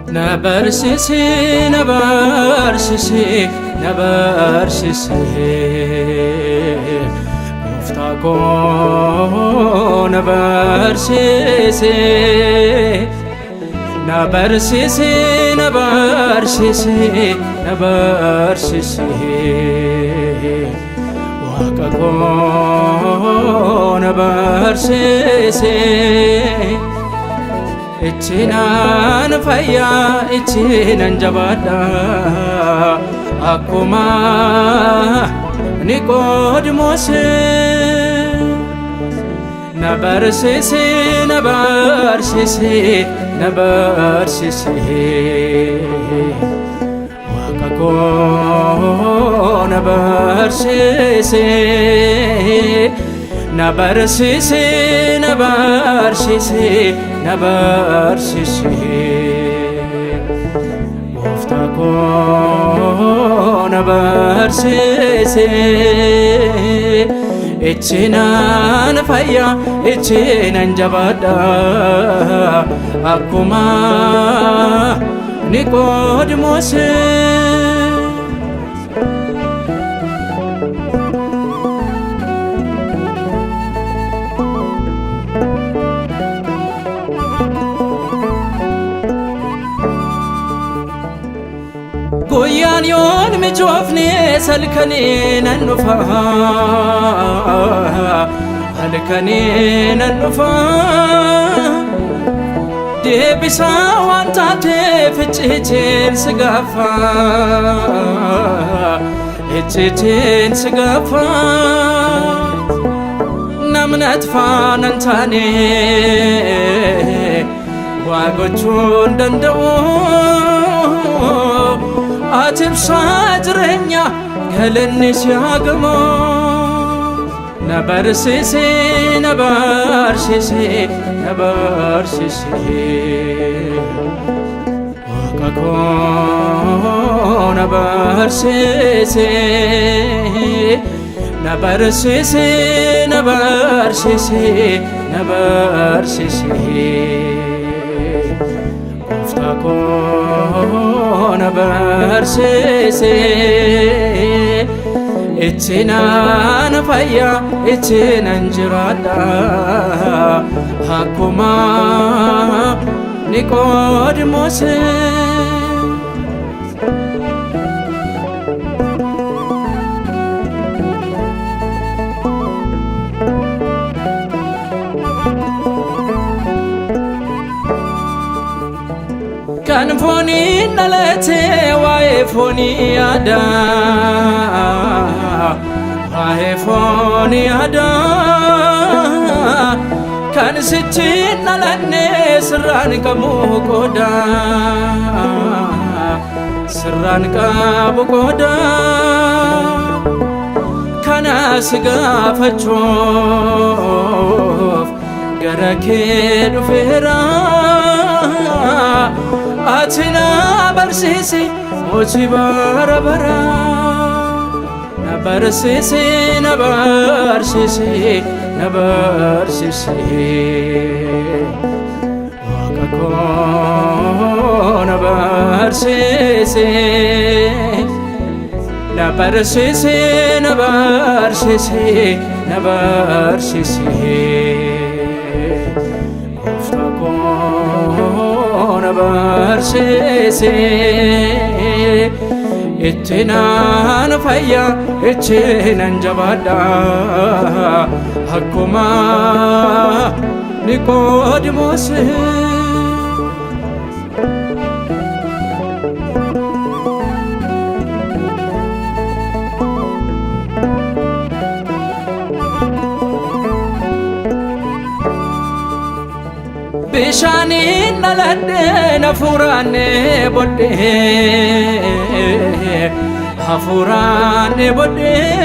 نبرسسي نبرسسي مفتاقو نبرسسي واقاقو نبرسسي Ichinan fayya ichinan jabada akkuma Niqoodimoos na barsiisi Waaqa koo na barsiisi Gooftaa koo na barsiisi Ichinaan fayya ichinan jabadha akkuma Niqoodimoos Goyaan yoon mijoofne salkanii nan dhufa halkanii nan dhufa deebisaa waan taateef icciitiin si gaafa namni atfaanan taane waa gochuun danda'u Atibsaa jireenya galanni si hagamu na barsiisi Waaqa koo na barsiisi Gooftaa koo na barsiisi Ichinaan fayya ichinan jiraadha akkuma Niqoodimoos Kan fooniin dhalate waa'ee foonii yaada Kan sichi dhalanne sirraan qabu qooda Kana si gaafachuuf gara kee dhufeera Ati na barsiisi mootii bara bara na barsiisi Waaqa koo na barsiisi Gooftaa koo na barsiisi Ichinaan fayya ichinan jabadha akkuma Niqoodimoos Bishaaniin dhaladhe na furaanne bodhe hafuuraan boodee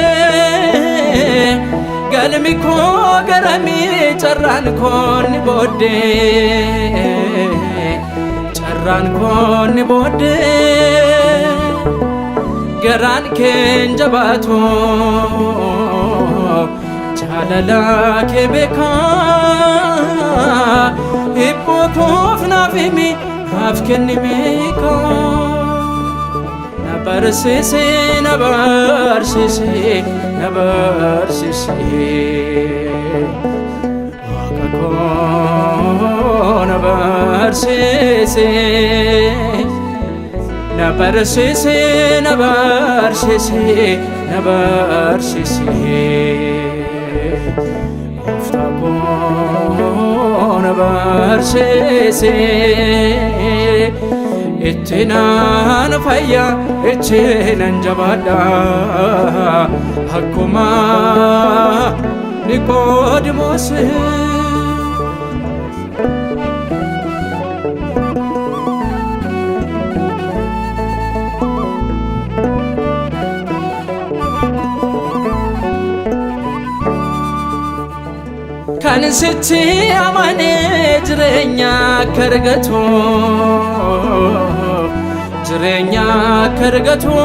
galmi koo garamii carraan koo ni boodee carraan koo ni boodee garaan keen jabaatu jaalala kee beekaa hibboo koof naaf himi naaf kennimi koo na barsiisi na barsiisi na barsiisi waaqa koo na barsiisi na barsiisi na barsiisi na barsiisi gooftaa koo na barsiisi itti naan fayya itti nan jabaadha akkuma Niqoodimoos kan sitti amanee jireenya akka argatu jireenya akka argatu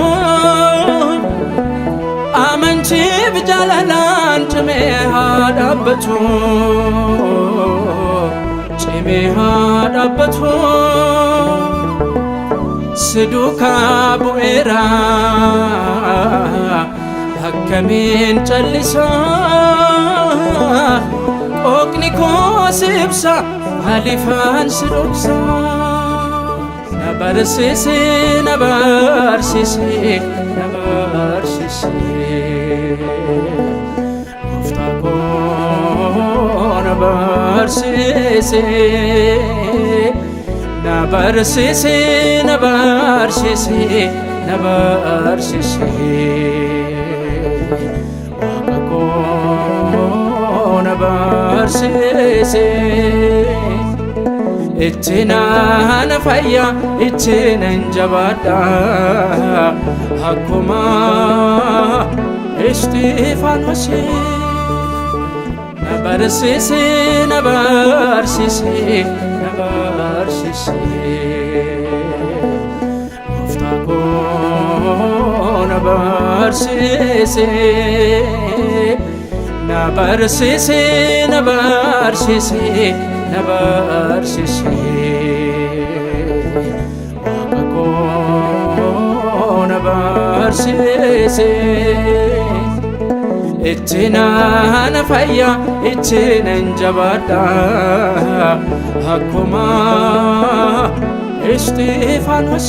amantiif jaalalaan cimee haa dhaabbatu cimee haa dhaabbatu si duukaa bu'eera akkamiin callisaa Okni koo sibsa halifaan si dhoksa na barsiisi na barsiisi na barsiisi gooftaa koo na barsiisi na barsiisi na barsiisi na barsiisi waaqa koo na barsiisi itti naan fayya itti nan jabaadha akkuma Isxifaanos na barsiisi na barsiisi na barsiisi gooftaa koo na barsiisi na barsiisi na barsiisi na barsiisi waaqa koo na barsiisi itti naan fayya itti nan jabaadha akkuma Isxifaanos